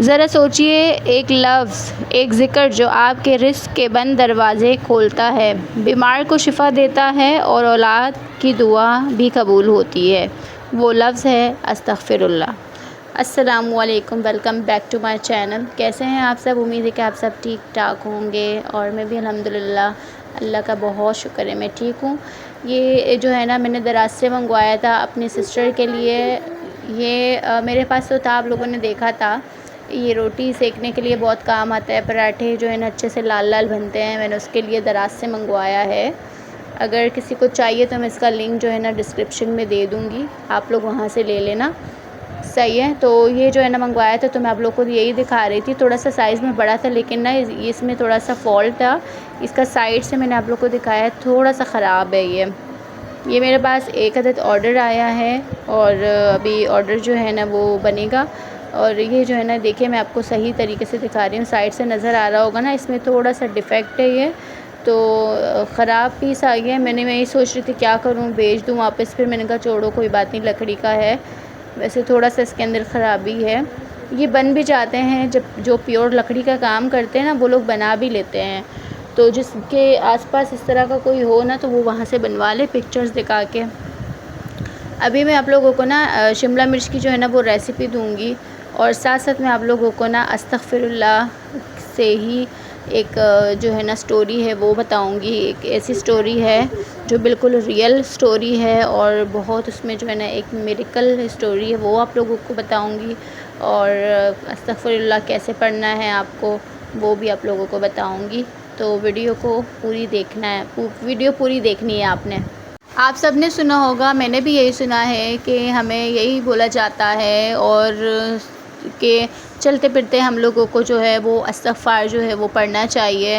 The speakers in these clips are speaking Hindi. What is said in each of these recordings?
ज़रा सोचिए, एक लफ्ज़, एक ज़िक्र जो आपके रिज़्क़ के बंद दरवाज़े खोलता है, बीमार को शिफ़ा देता है और औलाद की दुआ भी कबूल होती है। वो लफ्ज़ है अस्तग़फ़िरुल्लाह। अस्सलामुअलैकुम, welcome back to my channel. कैसे हैं आप सब? उम्मीद है कि आप सब ठीक ठाक होंगे और मैं भी अल्हम्दुलिल्लाह, अल्लाह का बहुत शुक्र है, मैं ठीक हूँ। ये जो है ना, मैंने दराज़ से मंगवाया था अपनी सिस्टर के लिए। ये मेरे पास तो था, आप लोगों ने देखा था। ये रोटी सेकने के लिए बहुत काम आता है। पराठे जो है ना अच्छे से लाल लाल बनते हैं। मैंने उसके लिए दराज़ से मंगवाया है। अगर किसी को चाहिए तो मैं इसका लिंक जो है ना डिस्क्रिप्शन में दे दूँगी, आप लोग वहाँ से ले लेना। सही है। तो ये जो है ना मंगवाया था, तो मैं आप लोग को यही दिखा रही थी। थोड़ा सा साइज़ में बड़ा था, लेकिन ना इसमें थोड़ा सा फ़ॉल्ट था। इसका साइड से मैंने आप लोग को दिखाया, थोड़ा सा ख़राब है ये मेरे पास एक अदद ऑर्डर आया है और अभी ऑर्डर जो है ना वो बनेगा। और ये जो है ना, देखिए मैं आपको सही तरीके से दिखा रही हूँ। साइड से नज़र आ रहा होगा ना, इसमें थोड़ा सा डिफ़ेक्ट है ये, तो ख़राब पीस आ गया है। मैं यही सोच रही थी क्या करूँ, बेच दूँ वापस। फिर मैंने कहा छोड़ो, कोई बात नहीं, लकड़ी का है। वैसे थोड़ा सा इसके अंदर ख़राबी है। ये बन भी जाते हैं, जब जो प्योर लकड़ी का काम करते हैं ना, वो लोग बना भी लेते हैं। तो जिसके आसपास इस तरह का कोई हो ना, तो वो वहाँ से बनवा ले पिक्चर्स दिखा के। अभी मैं आप लोगों को ना शिमला मिर्च की जो है ना वो रेसिपी दूँगी, और साथ साथ मैं आप लोगों को ना अस्तग़फ़िरुल्लाह से ही एक जो है ना स्टोरी है वो बताऊँगी। एक ऐसी स्टोरी है जो बिल्कुल रियल स्टोरी है, और बहुत उसमें जो है ना एक मिरेकल स्टोरी है, वो आप लोगों को बताऊँगी। और अस्तग़फ़िरुल्लाह कैसे पढ़ना है आपको, वो भी आप लोगों को बताऊँगी। तो वीडियो को पूरी देखना है, वीडियो पूरी देखनी है आपने। आप सब ने सुना होगा, मैंने भी यही सुना है कि हमें यही बोला जाता है, और कि चलते फिरते हम लोगों को जो है वो इस्तग़फ़ार जो है वो पढ़ना चाहिए।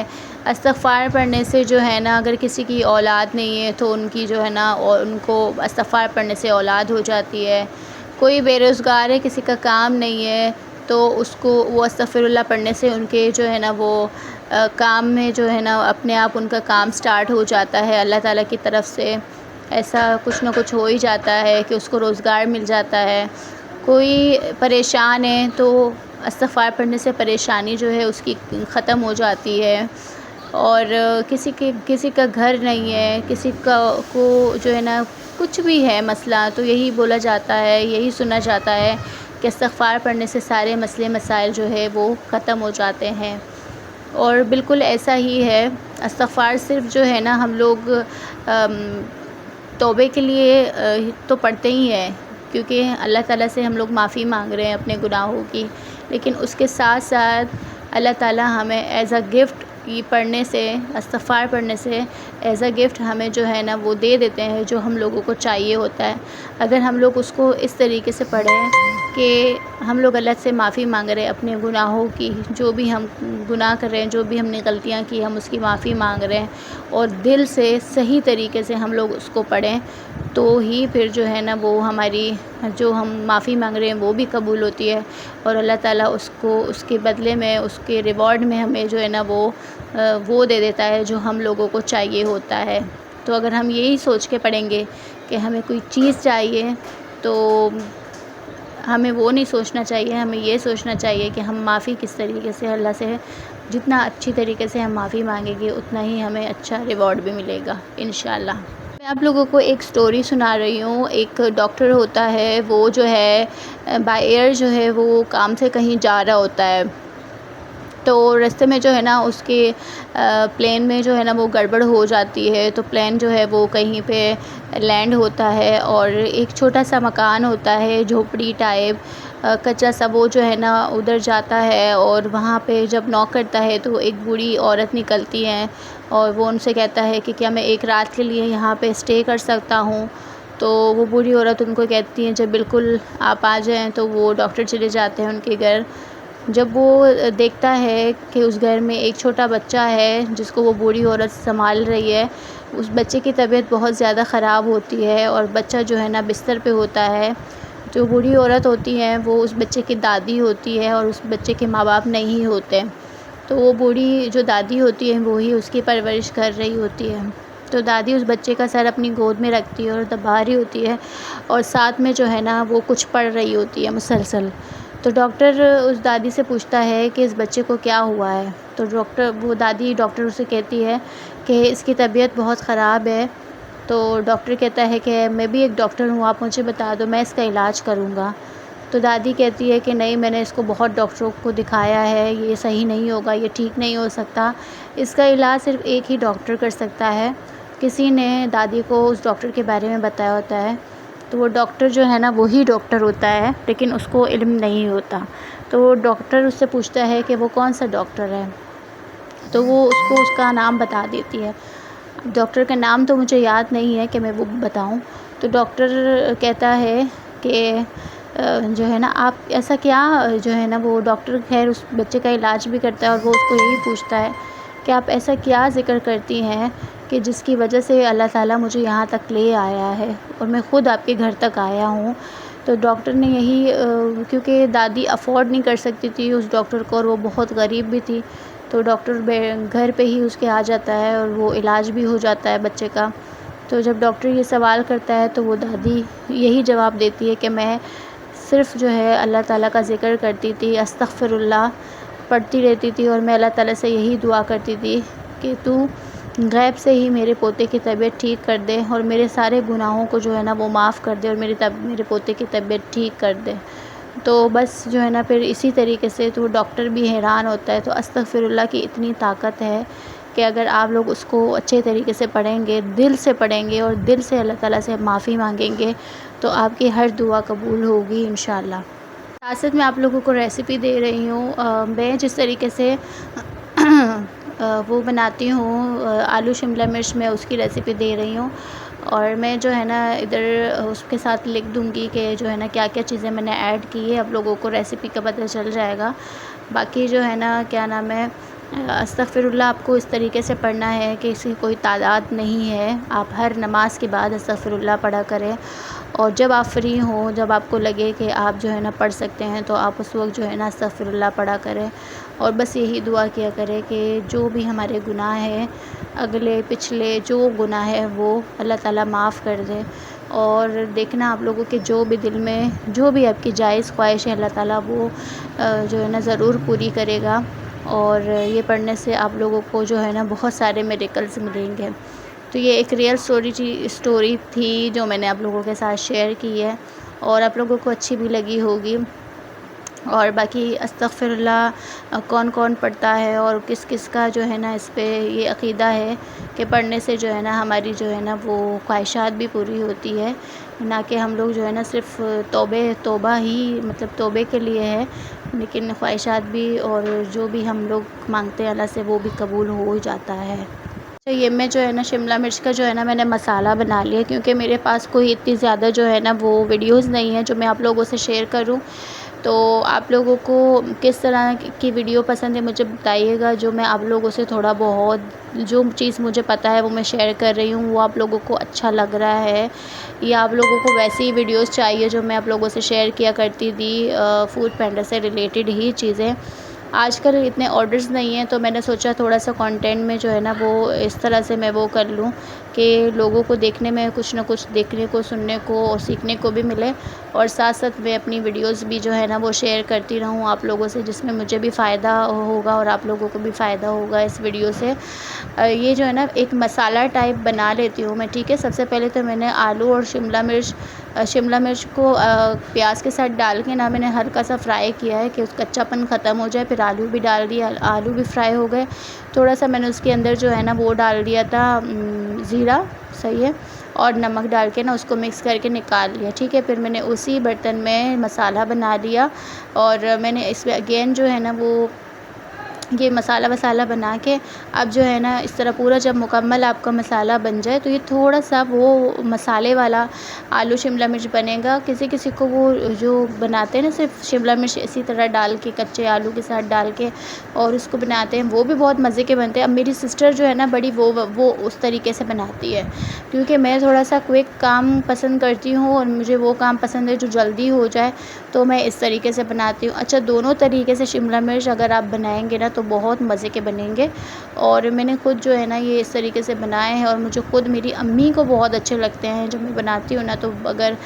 इस्तग़फ़ार पढ़ने से जो है ना, अगर किसी की औलाद नहीं है तो उनकी जो है ना, और उनको इस्तग़फ़ार पढ़ने से औलाद हो जाती है। कोई बेरोज़गार है, किसी का काम नहीं है, तो उसको वो अस्तग़फ़िरुल्लाह पढ़ने से उनके जो है ना वो काम में जो है ना अपने आप उनका काम स्टार्ट हो जाता है। अल्लाह ताला की तरफ से ऐसा कुछ ना कुछ हो ही जाता है कि उसको रोज़गार मिल जाता है। कोई परेशान है तो इस्तग़फ़ार पढ़ने से परेशानी जो है उसकी ख़त्म हो जाती है। और किसी का घर नहीं है, किसी का को जो है ना कुछ भी है मसला, तो यही बोला जाता है, यही सुना जाता है कि इस्तग़फ़ार पढ़ने से सारे मसले मसाइल जो है वो ख़त्म हो जाते हैं। और बिल्कुल ऐसा ही है। इस्तग़फ़ार सिर्फ़ जो है ना हम लोग तौबे के लिए तो पढ़ते ही हैं, क्योंकि अल्लाह ताला से हम लोग माफ़ी मांग रहे हैं अपने गुनाहों की। लेकिन उसके साथ साथ अल्लाह ताला हमें एज़ अ गिफ़्ट ये पढ़ने से, इस्तग़फ़ार पढ़ने से एज़ अ गिफ़्ट हमें जो है ना वो दे देते हैं, जो हम लोगों को चाहिए होता है। अगर हम लोग उसको इस तरीके से पढ़ें कि हम लोग अल्लाह से माफ़ी मांग रहे हैं अपने गुनाहों की, जो भी हम गुनाह कर रहे हैं, जो भी हमने गलतियाँ की, हम उसकी माफ़ी मांग रहे हैं, और दिल से सही तरीके से हम लोग उसको पढ़ें, तो ही फिर जो है ना वो हमारी जो हम माफ़ी मांग रहे हैं वो भी कबूल होती है। और अल्लाह ताला उसको उसके बदले में, उसके रिवॉर्ड में हमें जो है ना वो दे देता है जो हम लोगों को चाहिए होता है। तो अगर हम यही सोच के पढ़ेंगे कि हमें कोई चीज़ चाहिए, तो हमें वो नहीं सोचना चाहिए। हमें ये सोचना चाहिए कि हम माफ़ी किस तरीके से अल्लाह से, जितना अच्छी तरीके से हम माफ़ी मांगेंगे उतना ही हमें अच्छा रिवॉर्ड भी मिलेगा इंशाल्लाह। मैं आप लोगों को एक स्टोरी सुना रही हूँ। एक डॉक्टर होता है, वो जो है बाय एयर जो है वो काम से कहीं जा रहा होता है। तो रास्ते में जो है ना उसके प्लेन में जो है ना वो गड़बड़ हो जाती है। तो प्लेन जो है वो कहीं पे लैंड होता है, और एक छोटा सा मकान होता है, झोपड़ी टाइप कच्चा सा, वो जो है ना उधर जाता है। और वहाँ पे जब नॉक करता है तो एक बूढ़ी औरत निकलती हैं, और वो उनसे कहता है कि क्या मैं एक रात के लिए यहाँ पे स्टे कर सकता हूँ। तो वो बूढ़ी औरत उनको कहती है जब बिल्कुल आप आ जाएँ। तो वो डॉक्टर चले जाते हैं उनके घर। जब वो देखता है कि उस घर में एक छोटा बच्चा है जिसको वो बूढ़ी औरत सँभाल रही है, उस बच्चे की तबीयत बहुत ज़्यादा ख़राब होती है, और बच्चा जो है ना बिस्तर पे होता है। जो बूढ़ी औरत होती है वो उस बच्चे की दादी होती है, और उस बच्चे के माँ-बाप नहीं होते। तो वो बूढ़ी जो दादी होती है वो ही उसकी परवरिश कर रही होती है। तो दादी उस बच्चे का सर अपनी गोद में रखती है और दबा रही होती है, और साथ में जो है ना वो कुछ पढ़ रही होती है मुसलसल। तो डॉक्टर उस दादी से पूछता है कि इस बच्चे को क्या हुआ है। तो वो दादी डॉक्टर से कहती है कि इसकी तबीयत बहुत ख़राब है। तो डॉक्टर कहता है कि मैं भी एक डॉक्टर हूँ, आप मुझे बता दो, मैं इसका इलाज करूँगा। तो दादी कहती है कि नहीं, मैंने इसको बहुत डॉक्टरों को दिखाया है, ये सही नहीं होगा, ये ठीक नहीं हो सकता, इसका इलाज सिर्फ़ एक ही डॉक्टर कर सकता है। किसी ने दादी को उस डॉक्टर के बारे में बताया होता है। तो वो डॉक्टर जो है ना, वही डॉक्टर होता है, लेकिन उसको इल्म नहीं होता। तो वो डॉक्टर उससे पूछता है कि वो कौन सा डॉक्टर है। तो वो उसको उसका नाम बता देती है। डॉक्टर का नाम तो मुझे याद नहीं है कि मैं वो बताऊं। तो डॉक्टर कहता है कि जो है ना, आप ऐसा क्या, जो है ना, वो डॉक्टर खैर उस बच्चे का इलाज भी करता है और वो उसको यही पूछता है कि आप ऐसा क्या ज़िक्र करती हैं कि जिसकी वजह से अल्लाह ताला मुझे यहाँ तक ले आया है और मैं ख़ुद आपके घर तक आया हूँ। तो डॉक्टर ने यही क्योंकि दादी अफ़ोर्ड नहीं कर सकती थी उस डॉक्टर को और वो बहुत गरीब भी थी, तो डॉक्टर घर पे ही उसके आ जाता है और वो इलाज भी हो जाता है बच्चे का। तो जब डॉक्टर ये सवाल करता है तो वो दादी यही जवाब देती है कि मैं सिर्फ़ जो है अल्लाह ताला का ज़िक्र करती थी, अस्तग़फ़िरुल्लाह पढ़ती रहती थी और मैं अल्लाह ताला से यही दुआ करती थी कि तू गैब से ही मेरे पोते की तबीयत ठीक कर दे और मेरे सारे गुनाहों को जो है ना वो माफ़ कर दे और मेरे पोते की तबीयत ठीक कर दे। तो बस जो है ना, फिर इसी तरीके से तो डॉक्टर भी हैरान होता है। तो अस्तग़फ़िरुल्लाह की इतनी ताकत है कि अगर आप लोग उसको अच्छे तरीके से पढ़ेंगे, दिल से पढ़ेंगे और दिल से अल्लाह ताला से माफ़ी मांगेंगे, तो आपकी हर दुआ कबूल होगी इंशाअल्लाह। साथ-साथ मैं आप लोगों को रेसिपी दे रही हूँ। मैं जिस तरीके से वो बनाती हूँ, आलू शिमला मिर्च, मैं उसकी रेसिपी दे रही हूँ। और मैं जो है ना इधर उसके साथ लिख दूँगी कि जो है ना क्या-क्या चीज़ें मैंने ऐड की है, आप लोगों को रेसिपी का पता चल जाएगा। बाकी जो है ना, क्या नाम है, अस्तग़फ़िरुल्लाह आपको इस तरीके से पढ़ना है कि इसकी कोई तादाद नहीं है। आप हर नमाज़ के बाद अस्तग़फ़िरुल्लाह पढ़ा करें और जब आप फ्री हों, जब आपको लगे कि आप जो है ना पढ़ सकते हैं, तो आप उस वक़्त जो है ना अस्तग़फ़िरुल्लाह पढ़ा करें और बस यही दुआ किया करें कि जो भी हमारे गुनाह हैं, अगले पिछले जो गुनाह है, वो अल्लाह ताला माफ़ कर दे। और देखना आप लोगों के जो भी दिल में जो भी आपकी जायज़ ख्वाहिश है, अल्लाह ताला वो जो है ना ज़रूर पूरी करेगा। और ये पढ़ने से आप लोगों को जो है ना बहुत सारे मिरेकल्स मिलेंगे। तो ये एक रियल स्टोरी थी जो मैंने आप लोगों के साथ शेयर की है और आप लोगों को अच्छी भी लगी होगी। और बाकी अस्तग़फ़िरुल्लाह कौन-कौन पढ़ता है और किस-किस का जो है ना इस पे ये अक़ीदा है कि पढ़ने से जो है ना हमारी जो है ना वो ख्वाहिशात भी पूरी होती है, ना कि हम लोग जो है ना सिर्फ़ तौबा ही मतलब तौबे के लिए है, लेकिन ख्वाहिशात भी और जो भी हम लोग मांगते हैं अल्लाह से वो भी कबूल हो जाता है। तो ये मैं जो है ना शिमला मिर्च का जो है ना मैंने मसाला बना लिया, क्योंकि मेरे पास कोई इतनी ज़्यादा जो है ना वो वीडियोज़ नहीं है जो मैं आप लोगों से शेयर करूं। तो आप लोगों को किस तरह की वीडियो पसंद है मुझे बताइएगा, जो मैं आप लोगों से थोड़ा बहुत जो चीज़ मुझे पता है वो मैं शेयर कर रही हूँ, वो आप लोगों को अच्छा लग रहा है या आप लोगों को वैसी ही वीडियोज़ चाहिए जो मैं आप लोगों से शेयर किया करती थी, फूड पांडा से रिलेटेड ही चीज़ें। आजकल इतने ऑर्डर्स नहीं हैं, तो मैंने सोचा थोड़ा सा कंटेंट में जो है ना वो इस तरह से मैं वो कर लूँ कि लोगों को देखने में कुछ ना कुछ देखने को, सुनने को और सीखने को भी मिले और साथ-साथ मैं अपनी वीडियोज़ भी जो है ना वो शेयर करती रहूँ आप लोगों से, जिसमें मुझे भी फ़ायदा होगा और आप लोगों को भी फ़ायदा होगा इस वीडियो से। ये जो है ना एक मसाला टाइप बना लेती हूँ मैं, ठीक है। सबसे पहले तो मैंने आलू और शिमला मिर्च को प्याज के साथ डाल के ना मैंने हल्का सा फ्राई किया है कि उसका कच्चापन ख़त्म हो जाए। फिर आलू भी डाल दिया, आलू भी फ्राई हो गए। थोड़ा सा मैंने उसके अंदर जो है ना वो डाल दिया था ज़ीरा, सही है, और नमक डाल के ना उसको मिक्स करके निकाल लिया, ठीक है। फिर मैंने उसी बर्तन में मसाला बना लिया और मैंने इसमें अगेन जो है ना वो ये मसाला वसाला बना के अब जो है ना इस तरह पूरा जब मुकम्मल आपका मसाला बन जाए तो ये थोड़ा सा वो मसाले वाला आलू शिमला मिर्च बनेगा। किसी किसी को वो जो बनाते हैं ना सिर्फ शिमला मिर्च इसी तरह डाल के कच्चे आलू के साथ डाल के और उसको बनाते हैं, वो भी बहुत मज़े के बनते हैं। अब मेरी सिस्टर जो है ना बड़ी, वो उस तरीके से बनाती है, क्योंकि मैं थोड़ा सा क्विक काम पसंद करती हूँ और मुझे वो काम पसंद है जो जल्दी हो जाए, तो मैं इस तरीके से बनाती हूँ। अच्छा, दोनों तरीके से शिमला मिर्च अगर आप बनाएंगे ना तो बहुत मज़े के बनेंगे। और मैंने खुद जो है ना ये इस तरीके से बनाए हैं और मुझे खुद मेरी अम्मी को बहुत अच्छे लगते हैं। जब मैं बनाती हूँ ना तो अगर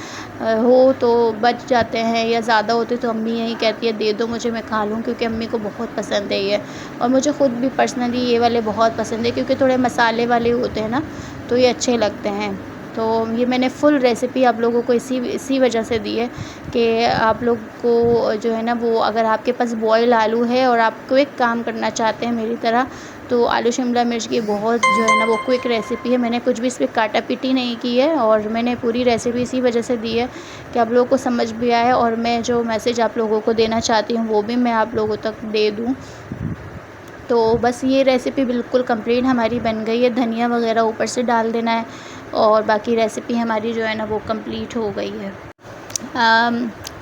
हो तो बच जाते हैं या ज़्यादा होते तो अम्मी यही कहती है दे दो मुझे, मैं खा लूँ, क्योंकि अम्मी को बहुत पसंद है ये। और मुझे ख़ुद भी पर्सनली ये वाले बहुत पसंद है क्योंकि थोड़े मसाले वाले होते हैं ना, तो ये अच्छे लगते हैं। तो ये मैंने फ़ुल रेसिपी आप लोगों को इसी वजह से दी है कि आप लोग को जो है ना वो, अगर आपके पास बॉयल आलू है और आप क्विक काम करना चाहते हैं मेरी तरह, तो आलू शिमला मिर्च की बहुत जो है ना वो क्विक रेसिपी है। मैंने कुछ भी इस पर काटा पीटी नहीं की है और मैंने पूरी रेसिपी इसी वजह से दी है कि आप लोगों को समझ भी आए और मैं जो मैसेज आप लोगों को देना चाहती हूँ वो भी मैं आप लोगों तक दे दूँ। तो बस ये रेसिपी बिल्कुल कंप्लीट हमारी बन गई है। धनिया वगैरह ऊपर से डाल देना है और बाकी रेसिपी हमारी जो है ना वो कंप्लीट हो गई है।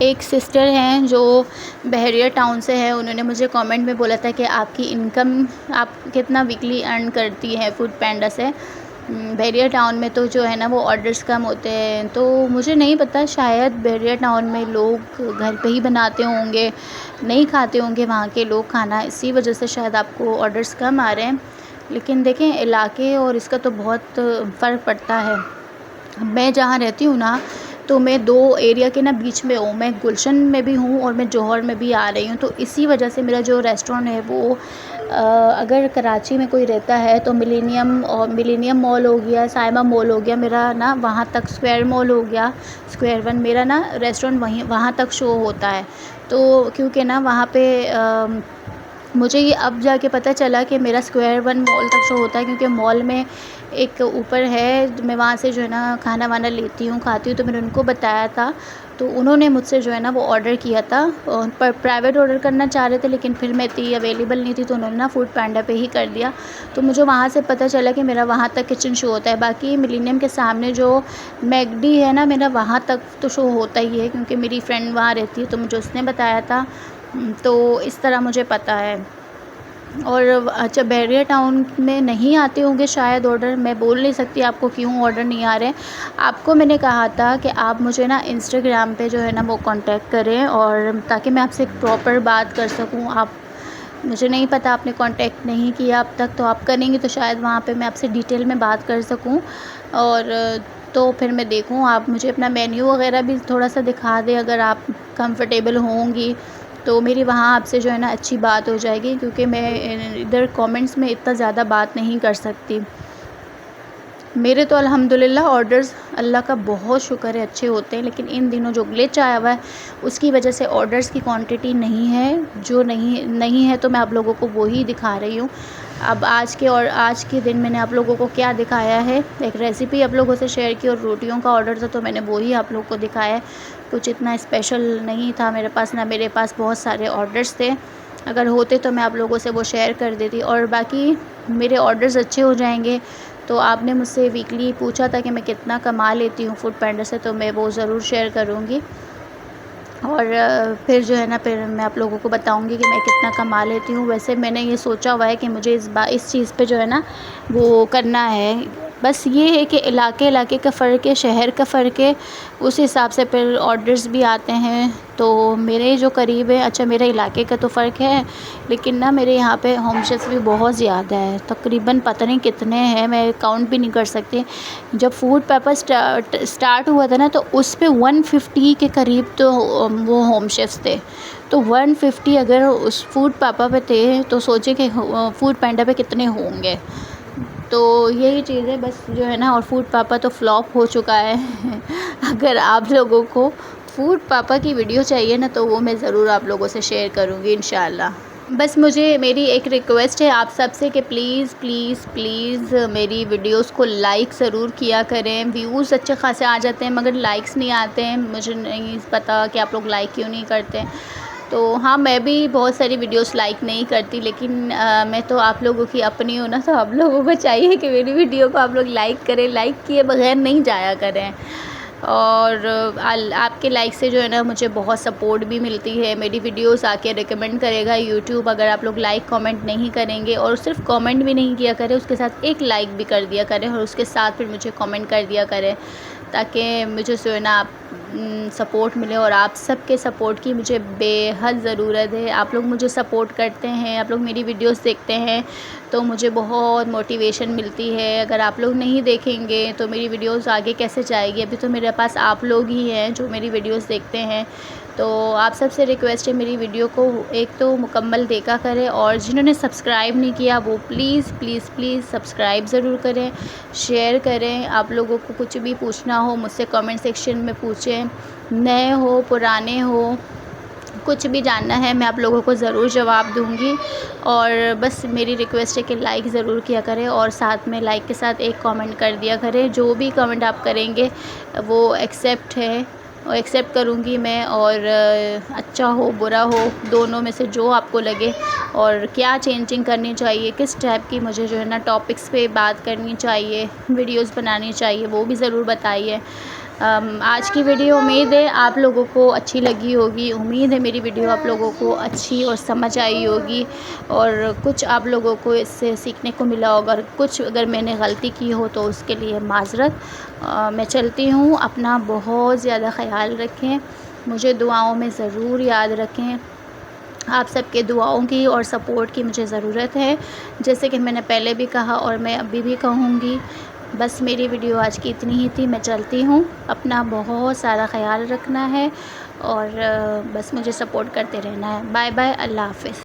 एक सिस्टर हैं जो बहरिया टाउन से है, उन्होंने मुझे कमेंट में बोला था कि आपकी इनकम आप कितना वीकली अर्न करती हैं फूड पांडा से। बहरिया टाउन में तो जो है ना वो ऑर्डर्स कम होते हैं, तो मुझे नहीं पता, शायद बहरिया टाउन में लोग घर पे ही बनाते होंगे, नहीं खाते होंगे वहाँ के लोग खाना, इसी वजह से शायद आपको ऑर्डर्स कम आ रहे हैं। लेकिन देखें इलाके और इसका तो बहुत फ़र्क पड़ता है। मैं जहाँ रहती हूँ ना तो मैं 2 एरिया के ना बीच में हूँ, मैं गुलशन में भी हूँ और मैं जौहर में भी आ रही हूँ। तो इसी वजह से मेरा जो रेस्टोरेंट है वो अगर कराची में कोई रहता है तो मिलेनियम मॉल हो गया, साइमा मॉल हो गया, मेरा ना वहाँ तक स्क्वायर मॉल हो गया, स्क्वायर वन, मेरा ना रेस्टोरेंट वहाँ तक शो होता है। तो क्योंकि ना वहाँ पे मुझे ये अब जाके पता चला कि मेरा स्क्वायर वन मॉल तक शो होता है, क्योंकि मॉल में एक ऊपर है, मैं वहाँ से जो है ना खाना वाना लेती हूँ, खाती हूँ। तो मैंने उनको बताया था, तो उन्होंने मुझसे जो है ना वो ऑर्डर किया था, पर प्राइवेट ऑर्डर करना चाह रहे थे, लेकिन फिर मैं इतनी अवेलेबल नहीं थी तो उन्होंने ना फूड पांडा पे ही कर दिया। तो मुझे वहाँ से पता चला कि मेरा वहाँ तक किचन शो होता है। बाकी मिलेनियम के सामने जो मैकडी है ना, मेरा वहाँ तक तो शो होता ही है, क्योंकि मेरी फ्रेंड वहाँ रहती है तो मुझे उसने बताया था। तो इस तरह मुझे पता है। और अच्छा, बहरिया टाउन में नहीं आते होंगे शायद ऑर्डर, मैं बोल नहीं सकती आपको क्यों ऑर्डर नहीं आ रहे हैं। आपको मैंने कहा था कि आप मुझे ना इंस्टाग्राम पे जो है ना वो कांटेक्ट करें, और ताकि मैं आपसे प्रॉपर बात कर सकूं। आप, मुझे नहीं पता, आपने कांटेक्ट नहीं किया अब तक, तो आप करेंगे तो शायद वहाँ पे मैं आपसे डिटेल में बात कर सकूं। और तो फिर मैं देखूं, आप मुझे अपना मेन्यू वगैरह भी थोड़ा सा दिखा दें अगर आप कंफर्टेबल होंगी, तो मेरी वहाँ आपसे जो है ना अच्छी बात हो जाएगी, क्योंकि मैं इधर कमेंट्स में इतना ज़्यादा बात नहीं कर सकती। मेरे तो अल्हम्दुलिल्लाह ऑर्डर्स, अल्लाह का बहुत शुक्र है, अच्छे होते हैं। लेकिन इन दिनों जो ग्लिच आया हुआ है उसकी वजह से ऑर्डर्स की क्वांटिटी नहीं है, जो नहीं है, तो मैं आप लोगों को वही दिखा रही हूँ। अब आज के दिन मैंने आप लोगों को क्या दिखाया है, एक रेसिपी आप लोगों से शेयर की और रोटियों का ऑर्डर था तो मैंने वही आप लोगों को दिखाया है। कुछ इतना स्पेशल नहीं था मेरे पास, ना मेरे पास बहुत सारे ऑर्डर्स थे, अगर होते तो मैं आप लोगों से वो शेयर कर देती। और बाकी मेरे ऑर्डर्स अच्छे हो जाएंगे। तो आपने मुझसे वीकली पूछा था कि मैं कितना कमा लेती हूँ फूड पांडा से, तो मैं वो ज़रूर शेयर करूँगी। और फिर जो है ना फिर मैं आप लोगों को बताऊंगी कि मैं कितना कमा लेती हूँ। वैसे मैंने ये सोचा हुआ है कि मुझे इस चीज़ पे जो है ना वो करना है। बस ये है कि इलाके का फ़र्क है, शहर का फ़र्क है, उस हिसाब से फिर ऑर्डर्स भी आते हैं। तो मेरे जो करीब है, अच्छा मेरे इलाके का तो फ़र्क है, लेकिन ना मेरे यहाँ पे होम शेफ़्स भी बहुत ज़्यादा है, तकरीबन पता नहीं कितने हैं, मैं काउंट भी नहीं कर सकती। जब फूड पेपर स्टार्ट हुआ था ना तो उस पे 150 के करीब तो वो होम शेफ़्स थे। तो 150 अगर उस फूड पापा पे थे तो सोचे कि फूड पांडा पे कितने होंगे। तो यही चीज़ है बस जो है ना। और फूड पापा तो फ्लॉप हो चुका है अगर आप लोगों को फूड पापा की वीडियो चाहिए ना तो वो मैं ज़रूर आप लोगों से शेयर करूँगी इंशाल्लाह। बस मेरी एक रिक्वेस्ट है आप सबसे कि प्लीज़ मेरी वीडियोस को लाइक ज़रूर किया करें। व्यूज़ अच्छे खासे आ जाते हैं मगर लाइक्स नहीं आते हैं, मुझे नहीं पता कि आप लोग लाइक क्यों नहीं करते। तो हाँ, मैं भी बहुत सारी वीडियोस लाइक नहीं करती, लेकिन मैं तो आप लोगों की अपनी हूँ ना, तो आप लोगों को चाहिए कि मेरी वीडियो को आप लोग लाइक करें, लाइक किए बगैर नहीं जाया करें। और आपके लाइक से जो है ना मुझे बहुत सपोर्ट भी मिलती है, मेरी वीडियोस आके रिकमेंड करेगा यूट्यूब। अगर आप लोग लाइक कमेंट नहीं करेंगे, और सिर्फ कमेंट भी नहीं किया करें, उसके साथ एक लाइक भी कर दिया करें और उसके साथ फिर मुझे कमेंट कर दिया करें, ताकि मुझे जो है ना आप सपोर्ट मिले। और आप सबके सपोर्ट की मुझे बेहद ज़रूरत है। आप लोग मुझे सपोर्ट करते हैं, आप लोग मेरी वीडियोस देखते हैं तो मुझे बहुत मोटिवेशन मिलती है। अगर आप लोग नहीं देखेंगे तो मेरी वीडियोस आगे कैसे जाएगी। अभी तो मेरे पास आप लोग ही हैं जो मेरी वीडियोस देखते हैं। तो आप सबसे रिक्वेस्ट है मेरी वीडियो को एक तो मुकम्मल देखा करें, और जिन्होंने सब्सक्राइब नहीं किया वो प्लीज़ प्लीज़ प्लीज़ सब्सक्राइब ज़रूर करें, शेयर करें। आप लोगों को कुछ भी पूछना हो मुझसे कमेंट सेक्शन में पूछें, नए हो पुराने हो, कुछ भी जानना है मैं आप लोगों को ज़रूर जवाब दूंगी। और बस मेरी रिक्वेस्ट है कि लाइक ज़रूर किया करें, और साथ में लाइक के साथ एक कमेंट कर दिया करें। जो भी कमेंट आप करेंगे वो एक्सेप्ट है, और एक्सेप्ट करूँगी मैं। और अच्छा हो बुरा हो दोनों में से जो आपको लगे, और क्या चेंजिंग करनी चाहिए, किस टाइप की मुझे जो है ना टॉपिक्स पे बात करनी चाहिए, वीडियोस बनानी चाहिए, वो भी ज़रूर बताइए। आज की वीडियो उम्मीद है आप लोगों को अच्छी लगी होगी। उम्मीद है मेरी वीडियो आप लोगों को अच्छी और समझ आई होगी, और कुछ आप लोगों को इससे सीखने को मिला होगा। और कुछ अगर मैंने गलती की हो तो उसके लिए माज़रत। मैं चलती हूँ, अपना बहुत ज़्यादा ख़याल रखें, मुझे दुआओं में ज़रूर याद रखें। आप सबके दुआओं की और सपोर्ट की मुझे ज़रूरत है, जैसे कि मैंने पहले भी कहा और मैं अभी भी कहूँगी। बस मेरी वीडियो आज की इतनी ही थी, मैं चलती हूँ। अपना बहुत सारा ख़याल रखना है, और बस मुझे सपोर्ट करते रहना है। बाय बाय, अल्लाह हाफ़िज़।